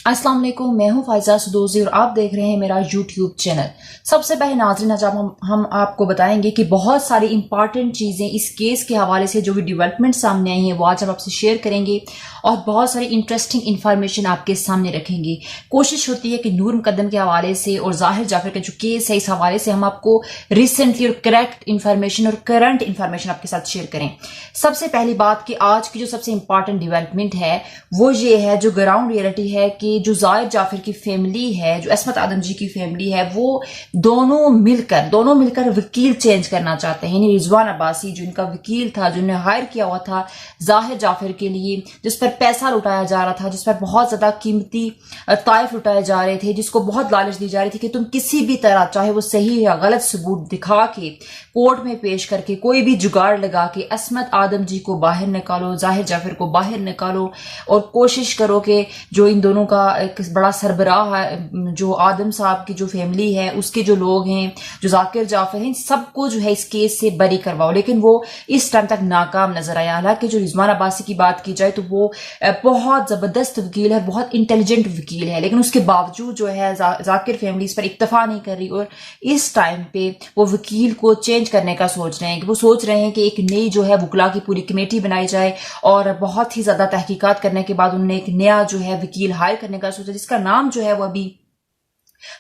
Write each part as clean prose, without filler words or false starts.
अस्सलाम वालेकुम, मैं हूं फायजा सदोजी और आप देख रहे हैं मेरा यूट्यूब चैनल। सबसे पहले नाज़रीन आज हम आपको बताएंगे कि बहुत सारी इंपॉर्टेंट चीज़ें इस केस के हवाले से जो भी डेवलपमेंट सामने आई हैं वो आज हम आपसे शेयर करेंगे और बहुत सारी इंटरेस्टिंग इंफॉर्मेशन आपके सामने रखेंगे। कोशिश होती है कि नूर मुकद्दम के हवाले से और जाहिर जाफर का जो केस है इस हवाले से हम आपको रिसेंटली और करेक्ट इंफॉर्मेशन और करंट इंफॉर्मेशन आपके साथ शेयर करें। सबसे पहली बात कि आज की जो सबसे इंपॉर्टेंट डेवलपमेंट है वो ये है, जो ग्राउंड रियलिटी है कि जो जाहिर जाफर की फैमिली है, जो अस्मत आदम जी की फैमिली है, वो दोनों मिलकर वकील चेंज करना चाहते हैं। यानी रिजवान अब्बासी जो इनका वकील था, जो इन्हें हायर किया हुआ था जाहिर जाफर के लिए, जिस पर पैसा लुटाया जा रहा था, जिस पर बहुत ज्यादा कीमती ताइफ लुटाए जा रहे थे, जिसको बहुत लालच दी जा रही थी कि तुम किसी भी तरह, चाहे वो सही या गलत सबूत दिखा के, कोर्ट में पेश करके, कोई भी जुगाड़ लगा के अस्मत आदम जी को बाहर निकालो, जाहिर जाफर को बाहर निकालो और कोशिश करो कि जो इन दोनों का एक बड़ा सरबराह है, जो आदम साहब की जो फैमिली है, उसके जो लोग हैं, जो जाकिर जाफर हैं, सबको जो है इस केस से बरी करवाओ। लेकिन वो इस टाइम तक नाकाम नजर आया। हालांकि जो रिजवान अब्बासी की बात की जाए तो वो बहुत जबरदस्त वकील है, बहुत इंटेलिजेंट वकील है, लेकिन उसके बावजूद जो है जाकिर फैमिली इस पर इत्तफा नहीं कर रही और इस टाइम पे वो वकील को चेंज करने का सोच रहे हैं। कि वो सोच रहे हैं कि एक नई जो है वकला की पूरी कमेटी बनाई जाए और बहुत ही ज्यादा तहकीकात करने के बाद उन्होंने एक नया जो है वकील हायर करने का सोचा, जिसका नाम जो है वो अभी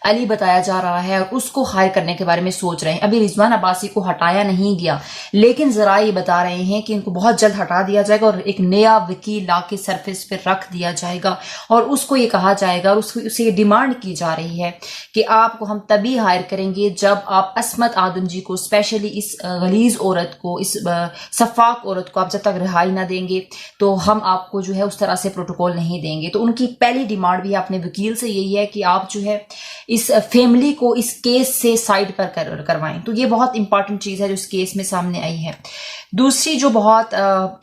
अली बताया जा रहा है और उसको हायर करने के बारे में सोच रहे हैं। अभी रिजवान अब्बासी को हटाया नहीं गया, लेकिन जरा ये बता रहे हैं कि इनको बहुत जल्द हटा दिया जाएगा और एक नया वकील ला के सरफेस पे रख दिया जाएगा और उसको ये कहा जाएगा और उससे ये डिमांड की जा रही है कि आपको हम तभी हायर करेंगे जब आप अस्मत आदम जी को, स्पेशली इस गलीज औरत को, इस सफाक औरत को आप जब तक रिहाई ना देंगे तो हम आपको जो है उस तरह से प्रोटोकॉल नहीं देंगे। तो उनकी पहली डिमांड भी अपने वकील से यही है कि आप जो है इस फैमिली को इस केस से साइड पर करवाएं। तो ये बहुत इंपॉर्टेंट चीज है जो इस केस में सामने आई है। दूसरी जो बहुत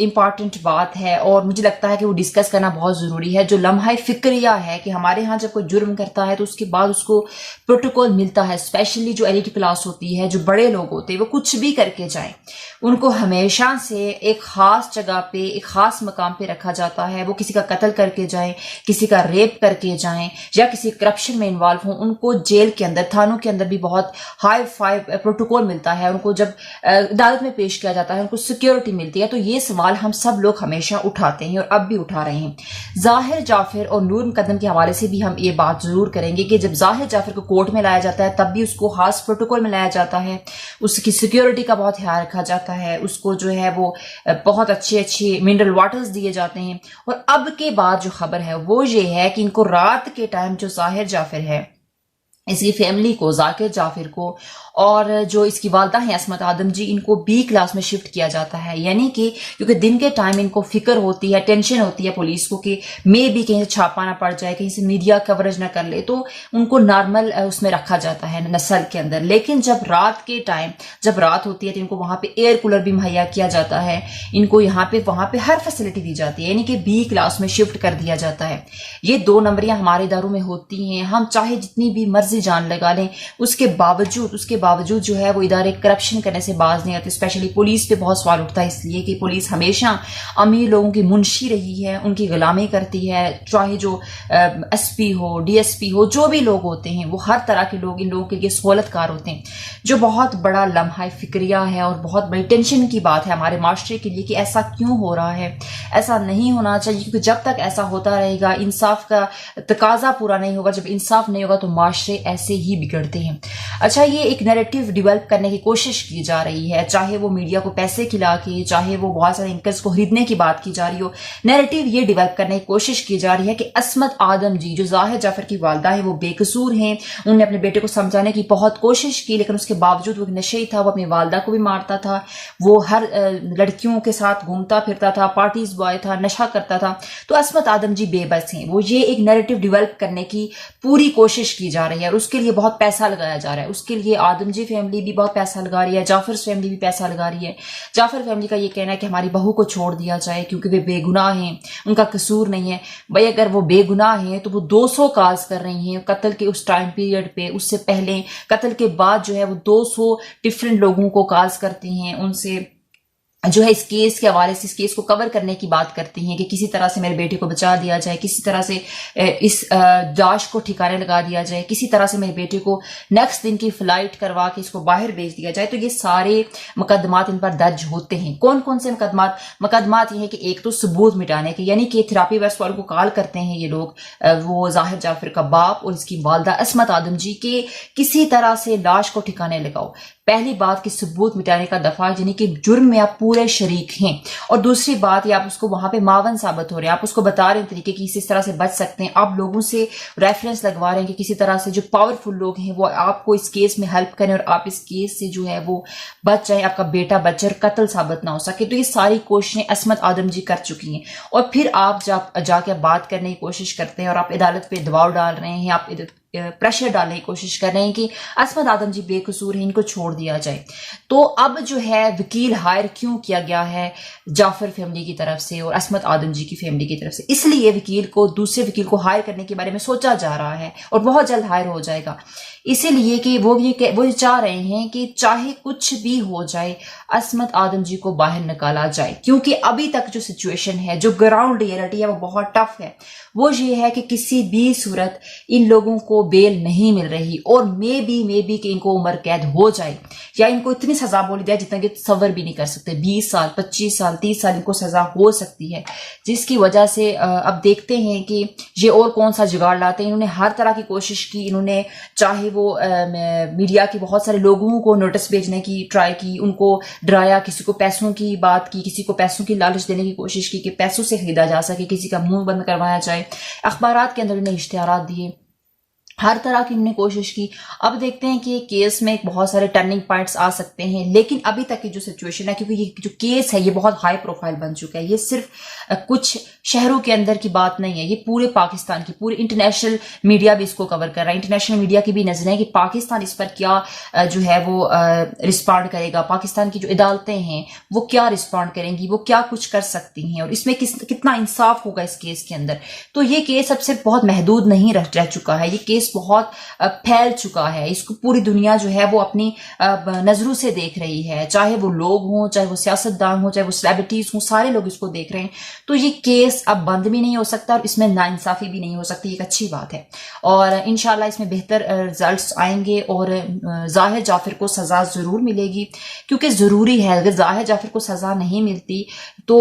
इंपॉर्टेंट बात है और मुझे लगता है कि वो डिस्कस करना बहुत जरूरी है, जो लम्हा फिक्रिया है कि हमारे यहाँ जब कोई जुर्म करता है तो उसके बाद उसको प्रोटोकॉल मिलता है। स्पेशली जो एलिट क्लास होती है, जो बड़े लोग होते हैं, वो कुछ भी करके जाएं, उनको हमेशा से एक खास जगह पे, एक खास मकाम पे रखा जाता है। वो किसी का कत्ल करके जाएं, किसी का रेप करके जाएं या किसी करप्शन में इन्वॉल्व हो, उनको जेल के अंदर, थानों के अंदर भी बहुत हाई फाई प्रोटोकॉल मिलता है। उनको जब अदालत में पेश किया जाता है उनको सिक्योरिटी मिलती है। तो ये सवाल हम सब लोग हमेशा उठाते हैं और अब भी उठा रहे हैं। जाहिर जाफर और नूर मुकद्दम के हवाले से भी हम ये बात जरूर करेंगे कि जब जाहिर जाफर को कोर्ट में लाया जाता है तब भी उसको खास प्रोटोकॉल में लाया जाता है, उसकी सिक्योरिटी का बहुत ख्याल रखा जाता है, उसको जो है वो बहुत अच्छे मिनरल वाटर्स दिए जाते हैं। और अब के बाद जो खबर है वो ये है कि इनको रात के टाइम जो जाहिर जाफर है, इसकी फैमिली को, जाकिर जाफिर को और जो इसकी वालदा है अस्मत आदम जी, इनको बी क्लास में शिफ्ट किया जाता है। यानी कि क्योंकि दिन के टाइम इनको फिक्र होती है, टेंशन होती है पुलिस को कि मे भी कहीं से छापा ना पड़ जाए, कहीं से मीडिया कवरेज ना कर ले, तो उनको नॉर्मल उसमें रखा जाता है नस्ल के अंदर। लेकिन जब रात के टाइम, जब रात होती है तो इनको वहां पे एयर कूलर भी मुहैया किया जाता है, इनको यहाँ पे वहां पे हर फैसिलिटी दी जाती है, यानी कि बी क्लास में शिफ्ट कर दिया जाता है। ये 2 नंबरियां हमारे इदारों में होती हैं। हम चाहे जितनी भी मर्जी जान लगा लें, उसके बावजूद जो है वो इदारे करप्शन करने से बाज नहीं आते। स्पेशली पुलिस पे बहुत सवाल उठता है, इसलिए कि पुलिस हमेशा अमीर लोगों की मुंशी रही है, उनकी गुलामी करती है। चाहे जो एसपी हो, डीएसपी हो, जो भी लोग होते हैं वो हर तरह के लोग इन लोगों के लिए सहूलतकार होते हैं, जो बहुत बड़ा लम्हा फिक्रिया है और बहुत बड़ी टेंशन की बात है हमारे माशरे के लिए कि ऐसा क्यों हो रहा है। ऐसा नहीं होना चाहिए, क्योंकि जब तक ऐसा होता रहेगा, इंसाफ का तकाजा पूरा नहीं होगा, जब इंसाफ नहीं होगा तो माशरे ऐसे ही बिगड़ते हैं। अच्छा, ये एक नैरेटिव डेवलप करने की कोशिश की जा रही है, चाहे वो मीडिया को पैसे खिला के, चाहे वो बहुत सारे एंकर्स को खरीदने की बात की जा रही हो। नैरेटिव ये डेवलप करने की कोशिश की जा रही है कि अस्मत आदम जी, जो जाहिर जाफर की वालदा है, वो बेकसूर हैं। उन्होंने अपने बेटे को समझाने की बहुत कोशिश की, लेकिन उसके बावजूद वो नशे था, वो अपनी वालदा को भी मारता था, वो हर लड़कियों के साथ घूमता फिरता था, पार्टीज बॉय था, नशा करता था। तो अस्मत आदम जी बेबस हैं। वो ये एक नैरेटिव डेवलप करने की पूरी कोशिश की जा रही है और उसके लिए बहुत पैसा लगाया जा रहा है। उसके लिए आदम जी फैमिली भी बहुत पैसा लगा रही है, जाफर फैमिली भी पैसा लगा रही है। जाफर फैमिली का ये कहना है कि हमारी बहू को छोड़ दिया जाए क्योंकि वे बेगुनाह हैं, उनका कसूर नहीं है। भाई अगर वो बेगुनाह हैं तो वो 200 काज कर रही हैं कत्ल के उस टाइम पीरियड पे, उससे पहले, कत्ल के बाद जो है वो 200 डिफरेंट लोगों को काज करती हैं, उनसे जो है इस केस के हवाले से इस केस को कवर करने की बात करती हैं कि किसी तरह से मेरे बेटे को बचा दिया जाए, किसी तरह से इस लाश को ठिकाने लगा दिया जाए, किसी तरह से मेरे बेटे को नेक्स्ट दिन की फ्लाइट करवा के इसको बाहर भेज दिया जाए। तो ये सारे मुकदमात इन पर दर्ज होते हैं। कौन कौन से मुकदमात ये है कि एक तो सबूत मिटाने के, यानी कि थेरापी वेस्ट वालों को कॉल करते हैं ये लोग, वो जाहिर जाफर का बाप और इसकी वालदा अस्मत आदम जी के किसी तरह से लाश को ठिकाने लगाओ। पहली बात कि सबूत मिटाने का दफा, यानी कि जुर्म में आप पूरे शरीक हैं। और दूसरी बात ये आप उसको वहां पे मावन साबित हो रहे हैं, आप उसको बता रहे हैं तरीके की इस तरह से बच सकते हैं, आप लोगों से रेफरेंस लगवा रहे हैं कि किसी तरह से जो पावरफुल लोग हैं वो आपको इस केस में हेल्प करें और आप इस केस से जो है वो बच जाए, आपका बेटा बचे और कत्ल साबित ना हो सके। तो ये सारी कोशिशें अस्मत आदम जी कर चुकी हैं। और फिर आप जाके बात करने की कोशिश करते हैं और आप अदालत पे दबाव डाल रहे हैं, आप प्रेशर डालने की कोशिश कर रहे हैं कि अस्मत आदम जी बेकसूर हैं, इनको छोड़ दिया जाए। तो अब जो है वकील हायर क्यों किया गया है जाफर फैमिली की तरफ से और अस्मत आदम जी की फैमिली की तरफ से, इसलिए वकील को दूसरे वकील को हायर करने के बारे में सोचा जा रहा है और बहुत जल्द हायर हो जाएगा। इसीलिए कि वो ये चाह रहे हैं कि चाहे कुछ भी हो जाए अस्मत आदम जी को बाहर निकाला जाए, क्योंकि अभी तक जो सिचुएशन है, जो ग्राउंड रियलिटी है वो बहुत टफ है। वो ये है कि किसी भी सूरत इन लोगों को बेल नहीं मिल रही और मे बी कि इनको उम्र कैद हो जाए या इनको इतनी सजा बोली जाए जितना कि तसव्वुर भी नहीं कर सकते। 20 साल 25 साल 30 साल इनको सजा हो सकती है, जिसकी वजह से अब देखते हैं कि ये और कौन सा जुगाड़ लाते हैं। इन्होंने हर तरह की कोशिश की, इन्होंने चाहे वो मीडिया के बहुत सारे लोगों को नोटिस भेजने की ट्राई की, उनको डराया, किसी को पैसों की बात की, किसी को पैसों की लालच देने की कोशिश की कि पैसों से खरीदा जा सके, किसी का मुंह बंद करवाया जाए, अखबारात के अंदर इन्हें इश्तिहारात दिए, हर तरह की उन्होंने कोशिश की। अब देखते हैं कि केस में बहुत सारे टर्निंग पॉइंट्स आ सकते हैं, लेकिन अभी तक की जो सिचुएशन है, क्योंकि ये जो केस है ये बहुत हाई प्रोफाइल बन चुका है, ये सिर्फ कुछ शहरों के अंदर की बात नहीं है, ये पूरे पाकिस्तान की, पूरे इंटरनेशनल मीडिया भी इसको कवर कर रहा है। इंटरनेशनल मीडिया की भी नजर है कि पाकिस्तान इस पर क्या जो है वो रिस्पॉन्ड करेगा, पाकिस्तान की जो अदालतें हैं वो क्या रिस्पॉन्ड करेंगी, वो क्या कुछ कर सकती हैं और इसमें कितना इंसाफ होगा इस केस के अंदर। तो ये केस अब सिर्फ बहुत महदूद नहीं रह चुका है, ये केस बहुत फैल चुका है। इसको पूरी दुनिया जो है वो अपनी नजरों से देख रही है, चाहे वो लोग हों, चाहे वो सियासतदान हों, चाहे वो सेलिब्रिटीज हों, सारे लोग इसको देख रहे हैं। तो ये केस अब बंद भी नहीं हो सकता और इसमें नाइंसाफी भी नहीं हो सकती, एक अच्छी बात है। और इंशाल्लाह इसमें बेहतर रिजल्ट्स आएंगे और जाहिर जाफर को सजा जरूर मिलेगी, क्योंकि जरूरी है। अगर जाहिर जाफर को सजा नहीं मिलती तो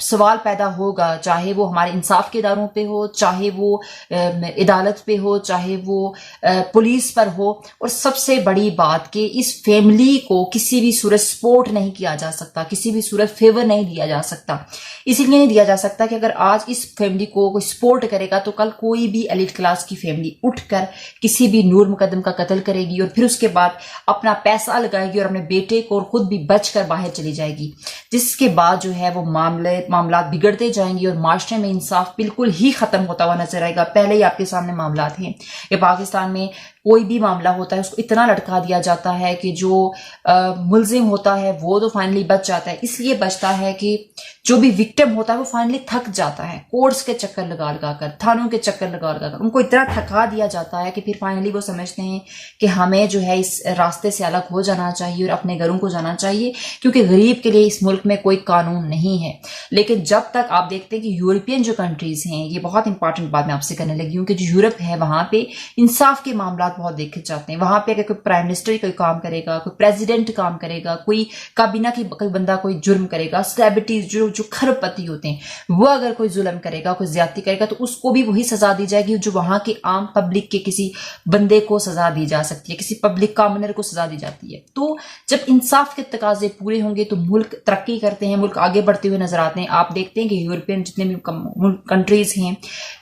सवाल पैदा होगा, चाहे वो हमारे इंसाफ के इदारों पे हो, चाहे वो अदालत पे हो, चाहे वो पुलिस पर हो। और सबसे बड़ी बात कि इस फैमिली को किसी भी सूरत सपोर्ट नहीं किया जा सकता, किसी भी सूरत फेवर नहीं दिया जा सकता। इसीलिए नहीं दिया जा सकता कि अगर आज इस फैमिली को कोई सपोर्ट करेगा तो कल कोई भी एलिट क्लास की फैमिली उठकर किसी भी नूर मुकदम का कत्ल करेगी और फिर उसके बाद अपना पैसा लगाएगी और अपने बेटे को और खुद भी बचकर बाहर चली जाएगी, जिसके बाद जो है वो मामला बिगड़ते जाएंगे और माशरे में इंसाफ बिल्कुल ही खत्म होता हुआ नजर आएगा। पहले ही आपके सामने मामला थे कि पाकिस्तान में कोई भी मामला होता है उसको इतना लटका दिया जाता है कि जो मुलजिम होता है वो तो फाइनली बच जाता है। इसलिए बचता है कि जो भी विक्टिम होता है वो फाइनली थक जाता है, कोर्ट्स के चक्कर लगा लगा कर, थानों के चक्कर लगा लगा कर उनको इतना थका दिया जाता है कि फिर फाइनली वो समझते हैं कि हमें जो है इस रास्ते से अलग हो जाना चाहिए और अपने घरों को जाना चाहिए, क्योंकि गरीब के लिए इस मुल्क में कोई कानून नहीं है। लेकिन जब तक आप देखते हैं कि यूरोपियन जो कंट्रीज हैं, ये बहुत इंपॉर्टेंट बात मैं आपसे करने लगी हूँ कि जो यूरोप है वहां पे इंसाफ के मामला बहुत देखे जाते हैं। वहां पे अगर कोई प्राइम मिनिस्टर कोई काम करेगा, कोई प्रेसिडेंट काम करेगा, कोई काबीना की कोई बंदा कोई जुर्म करेगा, सेलिब्रिटीज जो खरबपति होते हैं वो अगर कोई जुल्म करेगा, कोई ज्यादती करेगा तो उसको भी वही सजा दी जाएगी जो वहां के आम पब्लिक के किसी बंदे को सजा दी जा सकती है, किसी पब्लिक कॉमनर को सजा दी जाती है। तो जब इंसाफ के तकाजे पूरे होंगे तो मुल्क तरक्की करते हैं, मुल्क आगे बढ़ते हुए नजर आते हैं। आप देखते हैं कि यूरोपियन जितने भी कंट्रीज हैं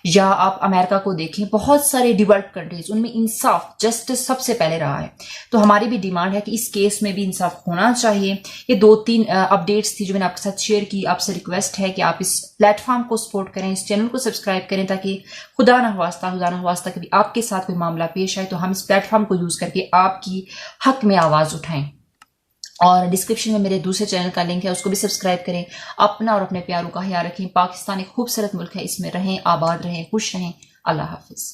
या आप अमेरिका को देखें, बहुत सारे डेवलप्ड कंट्रीज उनमें इंसाफ जस्टिस सबसे पहले रहा है। तो हमारी भी डिमांड है कि इस केस में भी इंसाफ होना चाहिए। ये 2-3 अपडेट्स थी जो मैंने आपके साथ शेयर की। आपसे रिक्वेस्ट है कि आप इस प्लेटफॉर्म को सपोर्ट करें, इस चैनल को सब्सक्राइब करें, ताकि खुदा ना ख्वास्ता कभी आपके साथ कोई मामला पेश आए तो हम इस प्लेटफॉर्म को यूज करके आपकी हक में आवाज उठाएं। और डिस्क्रिप्शन में मेरे दूसरे चैनल का लिंक है, उसको भी सब्सक्राइब करें। अपना और अपने प्यारों का ख्याल रखें। पाकिस्तान एक खूबसूरत मुल्क है, इसमें रहें, आबाद रहें, खुश रहें। अल्लाह हाफिज।